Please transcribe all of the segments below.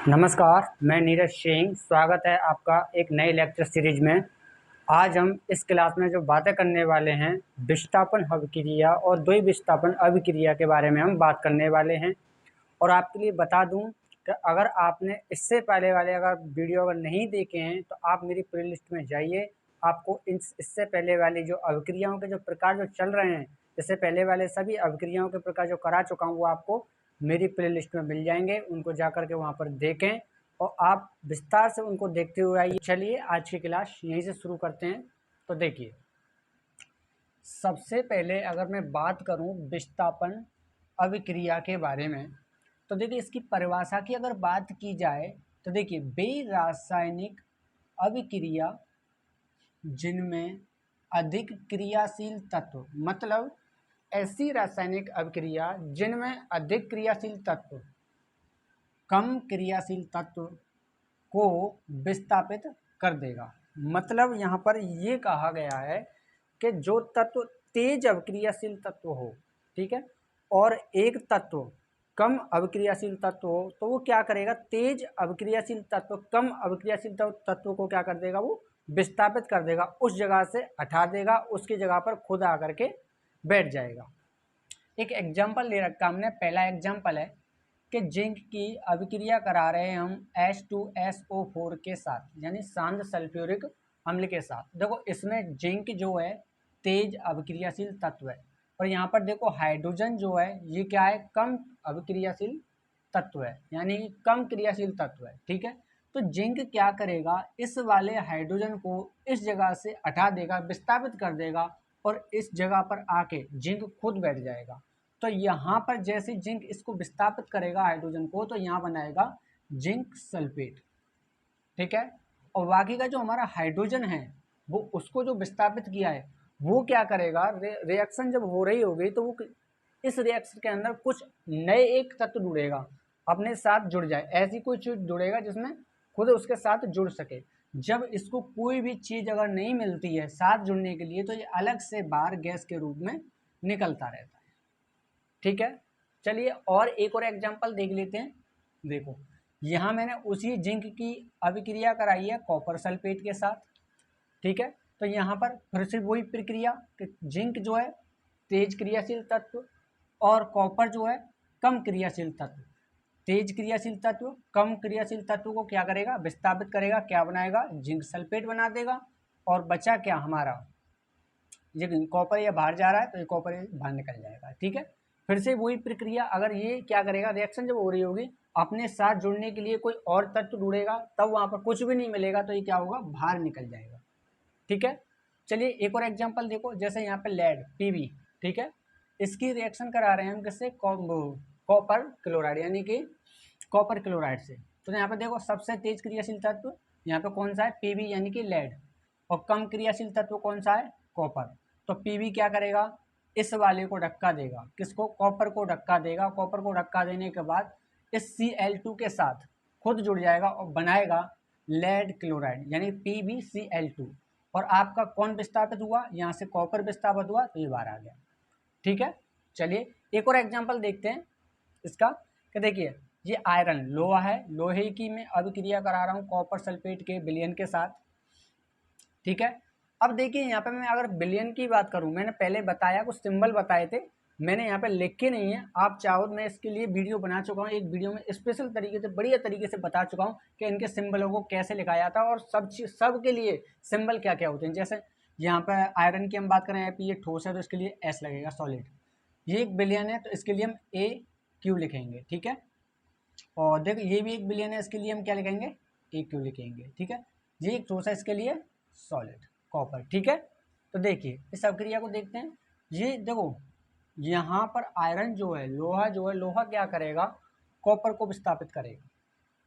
नमस्कार, मैं नीरज सिंह। स्वागत है आपका एक नए लेक्चर सीरीज में। आज हम इस क्लास में जो बातें करने वाले हैं, विस्थापन अभिक्रिया और द्वि विस्थापन अभिक्रिया के बारे में हम बात करने वाले हैं। और आपके लिए बता दूं कि अगर आपने इससे पहले वाले अगर वीडियो अगर नहीं देखे हैं तो आप मेरी प्लेलिस्ट में जाइए। आपको इससे पहले वाली जो अभिक्रियाओं के जो प्रकार जो चल रहे हैं, इससे पहले वाले सभी अभिक्रियाओं के प्रकार जो करा चुका हूँ वो आपको मेरी प्लेलिस्ट में मिल जाएंगे। उनको जा कर के वहाँ पर देखें और आप विस्तार से उनको देखते हुए आइए। चलिए आज की क्लास यहीं से शुरू करते हैं। तो देखिए, सबसे पहले अगर मैं बात करूं विस्थापन अभिक्रिया के बारे में, तो देखिए इसकी परिभाषा की अगर बात की जाए तो देखिए वे रासायनिक अभिक्रिया जिनमें अधिक क्रियाशील तत्व, मतलब ऐसी रासायनिक अभिक्रिया जिनमें अधिक क्रियाशील तत्व कम क्रियाशील तत्व को विस्थापित कर देगा। मतलब यहाँ पर ये कहा गया है कि जो तत्व तेज अभिक्रियाशील तत्व हो, ठीक है, और एक तत्व कम अभिक्रियाशील तत्व हो, तो वो क्या करेगा, तेज अभिक्रियाशील तत्व कम अभिक्रियाशील तत्व को क्या कर देगा, वो विस्थापित कर देगा, उस जगह से हटा देगा, उसकी जगह पर खुद आकर के बैठ जाएगा। एक एग्जाम्पल ले रखा हमने। पहला एग्जाम्पल है कि जिंक की अभिक्रिया करा रहे हैं हम H2SO4 के साथ, यानी शांत सल्फ्यूरिक अम्ल के साथ। देखो इसमें जिंक जो है तेज अभिक्रियाशील तत्व है, और यहाँ पर देखो हाइड्रोजन जो है ये क्या है, कम अभिक्रियाशील तत्व है, यानी कम क्रियाशील तत्व है, ठीक है। तो जिंक क्या करेगा, इस वाले हाइड्रोजन को इस जगह से हटा देगा, विस्थापित कर देगा, और इस जगह पर आके जिंक खुद बैठ जाएगा। तो यहाँ पर जैसे जिंक इसको विस्थापित करेगा हाइड्रोजन को, तो यहाँ बनाएगा जिंक सल्फेट, ठीक है। और बाकी का जो हमारा हाइड्रोजन है वो उसको जो विस्थापित किया है वो क्या करेगा, रिएक्शन जब हो रही होगी तो वो इस रिएक्शन के अंदर कुछ नए एक तत्व जुड़ेगा, अपने साथ जुड़ जाए, ऐसी कोई चीज जुड़ेगा जिसमें खुद उसके साथ जुड़ सके। जब इसको कोई भी चीज अगर नहीं मिलती है साथ जुड़ने के लिए, तो ये अलग से बाहर गैस के रूप में निकलता रहता है, ठीक है। चलिए और एक और एग्जांपल देख लेते हैं। देखो यहाँ मैंने उसी जिंक की अभिक्रिया कराई है कॉपर सल्फेट के साथ, ठीक है। तो यहाँ पर फिर से वही प्रक्रिया कि जिंक जो है तेज क्रियाशील तत्व और कॉपर जो है कम क्रियाशील तत्व। तेज क्रियाशील तत्व कम क्रियाशील तत्व को क्या करेगा, विस्थापित करेगा, क्या बनाएगा, जिंक सल्फेट बना देगा। और बचा क्या हमारा, ये कॉपर या बाहर जा रहा है तो ये कॉपर बाहर निकल जाएगा, ठीक है। फिर से वही प्रक्रिया, अगर ये क्या करेगा, रिएक्शन जब हो रही होगी अपने साथ जुड़ने के लिए कोई और तत्व जुड़ेगा, तब वहां पर कुछ भी नहीं मिलेगा, तो ये क्या होगा, बाहर निकल जाएगा, ठीक है। चलिए एक और एग्जांपल देखो, जैसे यहाँ पे लेड Pb, ठीक है, इसकी रिएक्शन करा रहे हैं हम किससे, कॉपर क्लोराइड, यानी कि कॉपर क्लोराइड से। तो यहाँ पे देखो सबसे तेज क्रियाशील तत्व यहाँ पे कौन सा है, Pb यानी कि लेड, और कम क्रियाशील तत्व कौन सा है, कॉपर। तो Pb क्या करेगा, इस वाले को धक्का देगा, किसको, कॉपर को धक्का देगा। कॉपर को धक्का देने के बाद इस Cl2 के साथ खुद जुड़ जाएगा और बनाएगा लेड क्लोराइड, यानी PbCl2। और आपका कौन विस्थापित हुआ, यहाँ से कॉपर विस्थापित हुआ, तो ये बाहर आ गया, ठीक है। चलिए एक और एग्जांपल देखते हैं इसका, कि देखिए ये आयरन लोहा है, लोहे की मैं अभिक्रिया करा रहा हूँ कॉपर सल्फेट के विलयन के साथ, ठीक है। अब देखिए यहाँ पे मैं अगर विलयन की बात करूँ, मैंने पहले बताया, कुछ सिंबल बताए थे, मैंने यहाँ पे लिखे नहीं है। आप चाहो मैं इसके लिए वीडियो बना चुका हूँ, एक वीडियो में स्पेशल तरीके से बढ़िया तरीके से बता चुका हूँ कि इनके सिंबलों को कैसे लिखा जाता है और सब चीज सब के लिए सिंबल क्या क्या होते हैं। जैसे यहाँ पे आयरन की हम बात करें, ये ठोस है तो इसके लिए एस लगेगा, सॉलिड। ये एक विलयन है तो इसके लिए हम AQ लिखेंगे, ठीक है। और देखो ये भी एक विलयन है, इसके लिए हम क्या लिखेंगे, AQ लिखेंगे, ठीक है। ये एक ठोस है, इसके लिए सॉलिड कॉपर, ठीक है। तो देखिए इस अभिक्रिया को देखते हैं। ये देखो यहाँ पर आयरन जो है, लोहा जो है, लोहा क्या करेगा, कॉपर को विस्थापित करेगा,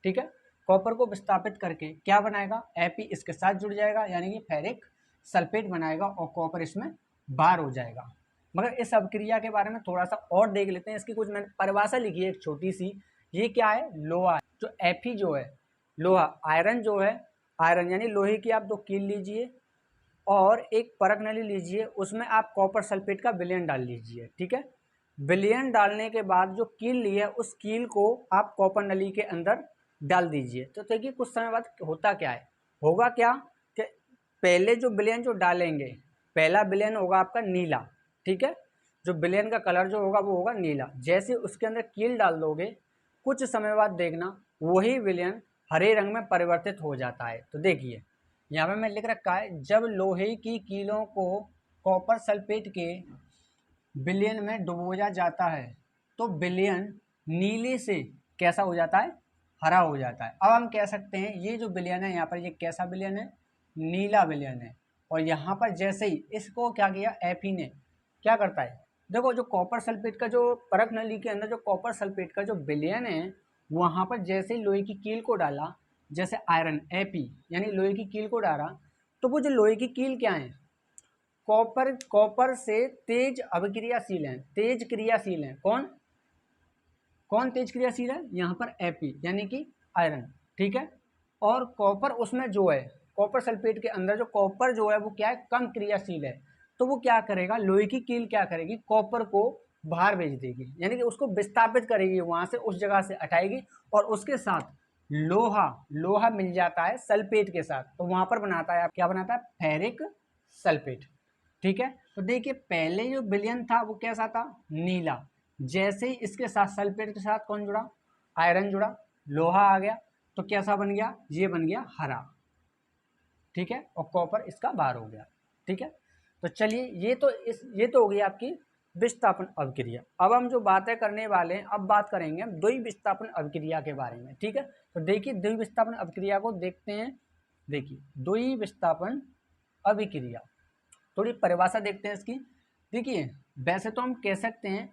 ठीक है। कॉपर को विस्थापित करके क्या बनाएगा, Fe इसके साथ जुड़ जाएगा, यानी कि फेरिक सल्फेट बनाएगा, और कॉपर इसमें बाहर हो जाएगा। मगर इस अभिक्रिया के बारे में थोड़ा सा और देख लेते हैं। इसकी कुछ मैंने परिभाषा लिखी है एक छोटी सी। ये क्या है, लोहा है, जो Fe जो है लोहा, आयरन जो है, आयरन यानी लोहे की आप दो कील लीजिए और एक परख नली लीजिए, उसमें आप कॉपर सल्फेट का विलयन डाल लीजिए, ठीक है। विलयन डालने के बाद जो कील ली है उस कील को आप कॉपर नली के अंदर डाल दीजिए। तो देखिए कुछ समय बाद होता क्या है, होगा क्या कि पहले जो विलयन जो डालेंगे, पहला विलयन होगा आपका नीला, ठीक है, जो विलयन का कलर जो होगा वो होगा नीला। जैसे उसके अंदर कील डाल दोगे, कुछ समय बाद देखना वही विलयन हरे रंग में परिवर्तित हो जाता है। तो देखिए यहाँ पे मैं लिख रखा है, जब लोहे की कीलों को कॉपर सल्फेट के विलयन में डुबोया जाता है तो विलयन नीले से कैसा हो जाता है, हरा हो जाता है। अब हम कह सकते हैं ये जो विलयन है यहाँ पर, ये कैसा विलयन है, नीला विलयन है। और यहाँ पर जैसे ही इसको क्या किया, एफी ने क्या करता है, देखो जो कॉपर सल्फेट का जो परख नली के अंदर जो कॉपर सल्फेट का जो विलयन है, वहाँ पर जैसे ही लोहे की कील को डाला, जैसे आयरन एपी यानी लोहे की कील को डाला, तो वो जो लोहे की कील क्या है, कॉपर कॉपर से तेज अभिक्रियाशील है, तेज क्रियाशील है। कौन कौन तेज क्रियाशील है, यहाँ पर एपी यानी कि आयरन, ठीक है। और कॉपर उसमें जो है, कॉपर सल्फेट के अंदर जो कॉपर जो है वो क्या है, कम क्रियाशील है। तो वो क्या करेगा, लोहे की कील क्या करेगी, कॉपर को बाहर भेज देगी, यानी कि उसको विस्थापित करेगी, वहां से उस जगह से हटाएगी, और उसके साथ लोहा लोहा मिल जाता है सल्फेट के साथ, तो वहां पर बनाता है, क्या बनाता है, फेरिक सल्फेट, ठीक है। तो देखिए पहले जो विलयन था वो कैसा था, नीला। जैसे ही इसके साथ सल्फेट के साथ कौन जुड़ा, आयरन जुड़ा, लोहा आ गया, तो कैसा बन गया, ये बन गया हरा, ठीक है, और कॉपर इसका बाहर हो गया, ठीक है। तो चलिए ये तो हो गई आपकी विस्थापन अभिक्रिया। अब हम जो बातें करने वाले हैं, अब बात करेंगे हम द्वि विस्थापन अभिक्रिया के बारे में, ठीक है। तो देखिए द्वि विस्थापन अभिक्रिया को देखते हैं। देखिए द्वि विस्थापन अभिक्रिया, थोड़ी परिभाषा देखते हैं इसकी। देखिए वैसे तो हम कह सकते हैं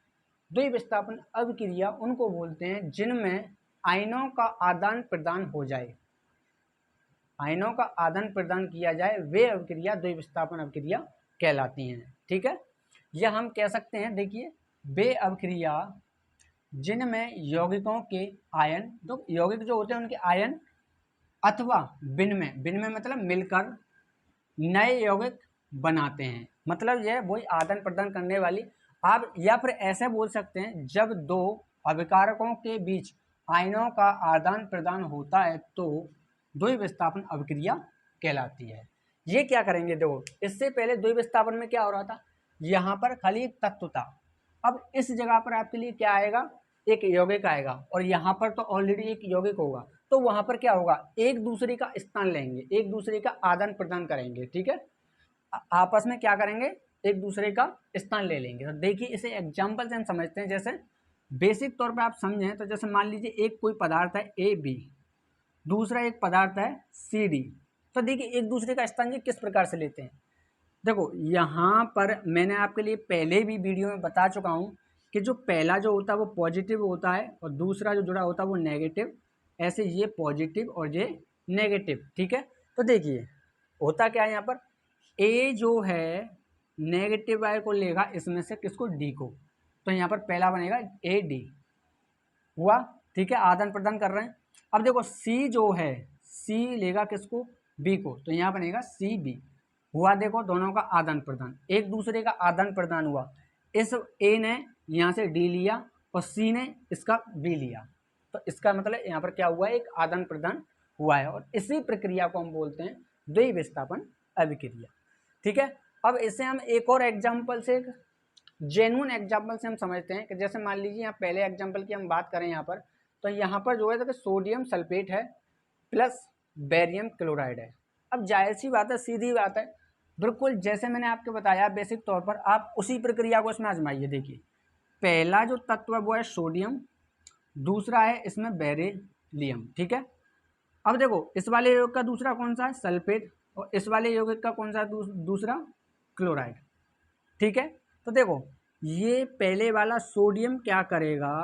द्वि विस्थापन अभिक्रिया उनको बोलते हैं जिनमें आयनों का आदान प्रदान हो जाए, आयनों का आदान प्रदान किया जाए, वे अभिक्रिया द्वि विस्थापन अभिक्रिया कहलाती हैं, ठीक है। यह हम कह सकते हैं, देखिए वे अभिक्रिया जिनमें यौगिकों के आयन, तो यौगिक जो होते हैं उनके आयन अथवा विनिमय, विनिमय मतलब मिलकर नए यौगिक बनाते हैं, मतलब यह वही आदान प्रदान करने वाली। आप या फिर ऐसे बोल सकते हैं, जब दो अभिकारकों के बीच आयनों का आदान प्रदान होता है तो द्वि विस्थापन अभिक्रिया कहलाती है। ये क्या करेंगे, देखो इससे पहले द्वि विस्थापन में क्या हो रहा था, यहाँ पर खाली एक तत्व था, अब इस जगह पर आपके लिए क्या आएगा, एक यौगिक आएगा, और यहाँ पर तो ऑलरेडी एक यौगिक होगा, तो वहां पर क्या होगा, एक दूसरे का स्थान लेंगे, एक दूसरे का आदान प्रदान करेंगे, ठीक है, आपस में क्या करेंगे, एक दूसरे का स्थान ले लेंगे। तो देखिए इसे एग्जाम्पल से हम समझते हैं, जैसे बेसिक तौर पे आप समझें तो जैसे मान लीजिए एक कोई पदार्थ है ए बी, दूसरा एक पदार्थ है सी डी। तो देखिए एक दूसरे का स्थान ये किस प्रकार से लेते हैं, देखो यहाँ पर मैंने आपके लिए पहले भी वीडियो में बता चुका हूँ कि जो पहला जो होता है वो पॉजिटिव होता है और दूसरा जो जुड़ा होता है वो नेगेटिव, ऐसे ये पॉजिटिव और ये नेगेटिव, ठीक है। तो देखिए होता क्या है, यहाँ पर ए जो है नेगेटिव वाले को लेगा इसमें से किसको, डी को, तो यहाँ पर पहला बनेगा ए डी हुआ, ठीक है, आदान प्रदान कर रहे हैं। अब देखो सी जो है, सी लेगा किसको, बी को, तो यहाँ बनेगा सी बी हुआ। देखो दोनों का आदान प्रदान, एक दूसरे का आदान प्रदान हुआ, इस ए ने यहाँ से डी लिया और सी ने इसका बी लिया, तो इसका मतलब यहाँ पर क्या हुआ, एक आदान प्रदान हुआ है, और इसी प्रक्रिया को हम बोलते हैं द्वि विस्थापन अभिक्रिया, ठीक है। अब इसे हम एक और एग्जाम्पल से, जेन्युइन एग्जाम्पल से हम समझते हैं कि जैसे मान लीजिए यहाँ पहले एग्जाम्पल की हम बात करें यहाँ पर, तो यहाँ पर जो है तो सोडियम सल्फेट है प्लस बेरियम क्लोराइड है। अब जाहिर सी बात है, सीधी बात है, बिल्कुल जैसे मैंने आपको बताया बेसिक तौर पर, आप उसी प्रक्रिया को इसमें आजमाइए। देखिए पहला जो तत्व है वो है सोडियम, दूसरा है इसमें बेरिलियम, ठीक है। अब देखो इस वाले यौगिक का दूसरा कौन सा है, सल्फेट, और इस वाले यौगिक का कौन सा दूसरा, क्लोराइड, ठीक है। तो देखो ये पहले वाला सोडियम क्या करेगा,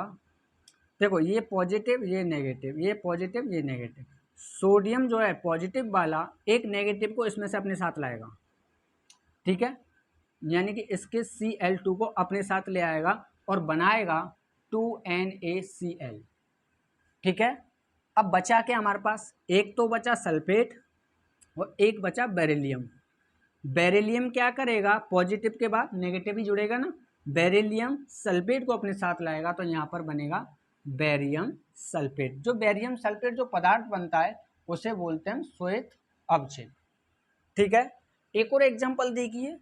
देखो ये पॉजिटिव ये नेगेटिव, ये पॉजिटिव ये नेगेटिव, सोडियम जो है पॉजिटिव वाला एक नेगेटिव को इसमें से अपने साथ लाएगा, ठीक है, यानी कि इसके Cl2 को अपने साथ ले आएगा और बनाएगा 2NaCl, ठीक है। अब बचा क्या हमारे पास, एक तो बचा सल्फेट और एक बचा बेरिलियम। बेरिलियम क्या करेगा, पॉजिटिव के बाद नेगेटिव ही जुड़ेगा ना, बेरिलियम सल्फेट को अपने साथ लाएगा, तो यहाँ पर बनेगा बेरियम सल्फेट। जो बेरियम सल्फेट जो पदार्थ बनता है उसे बोलते हैं हम श्वेत अवक्षेप। ठीक है, एक और एग्जांपल देखिए,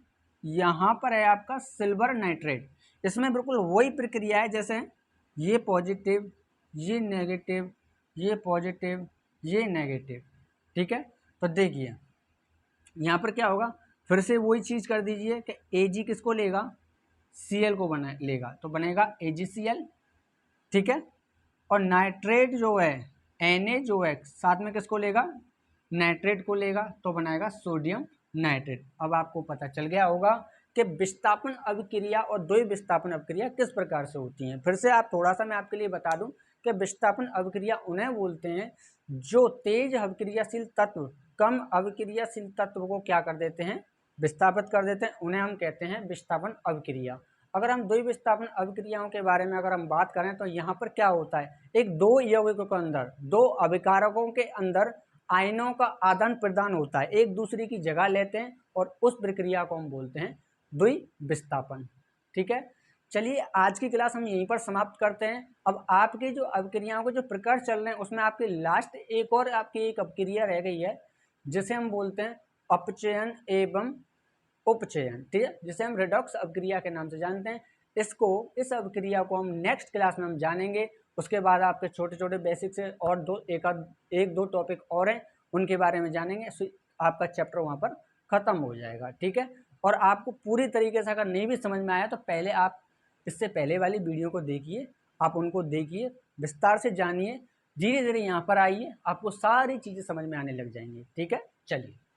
यहाँ पर है आपका सिल्वर नाइट्रेट। इसमें बिल्कुल वही प्रक्रिया है, जैसे ये पॉजिटिव, ये नेगेटिव, ये पॉजिटिव, ये नेगेटिव। ठीक है, तो देखिए यहाँ पर क्या होगा, फिर से वही चीज़ कर दीजिए कि Ag किसको लेगा, Cl को बना लेगा, तो बनेगा AgCl। ठीक है, और नाइट्रेट जो है Na जो है साथ में किसको लेगा, नाइट्रेट को लेगा, तो बनाएगा सोडियम नाइट्रेट। अब आपको पता चल गया होगा कि विस्थापन अभिक्रिया और द्वि विस्थापन अभिक्रिया किस प्रकार से होती हैं। फिर से आप थोड़ा सा मैं आपके लिए बता दूं कि विस्थापन अभिक्रिया उन्हें बोलते हैं जो तेज अभिक्रियाशील तत्व कम अभिक्रियाशील तत्व को क्या कर देते हैं, विस्थापित कर देते हैं, उन्हें हम कहते हैं विस्थापन अभिक्रिया। अगर हम द्वि विस्थापन अभिक्रियाओं के बारे में अगर हम बात करें तो यहाँ पर क्या होता है, एक दो यौगिकों के अंदर, दो अभिकारकों के अंदर आयनों का आदान प्रदान होता है, एक दूसरे की जगह लेते हैं, और उस प्रक्रिया को हम बोलते हैं द्वि विस्थापन। ठीक है, चलिए आज की क्लास हम यहीं पर समाप्त करते हैं। अब आपके जो अभिक्रियाओं के जो प्रकार चल रहे हैं उसमें आपकी लास्ट एक और आपकी एक अभिक्रिया रह गई है जिसे हम बोलते हैं अपचयन एवं उपचयन। ठीक है, जिसे हम रिडॉक्स अभिक्रिया के नाम से जानते हैं। इस अभिक्रिया को हम नेक्स्ट क्लास में हम जानेंगे। उसके बाद आपके छोटे छोटे बेसिक से और एक दो टॉपिक और हैं, उनके बारे में जानेंगे। आपका चैप्टर वहाँ पर खत्म हो जाएगा। ठीक है, और आपको पूरी तरीके से अगर नहीं भी समझ में आया तो पहले आप इससे पहले वाली वीडियो को देखिए, आप उनको देखिए, विस्तार से जानिए, धीरे धीरे यहाँ पर आइए, आपको सारी चीज़ें समझ में आने लग जाएंगी। ठीक है, चलिए।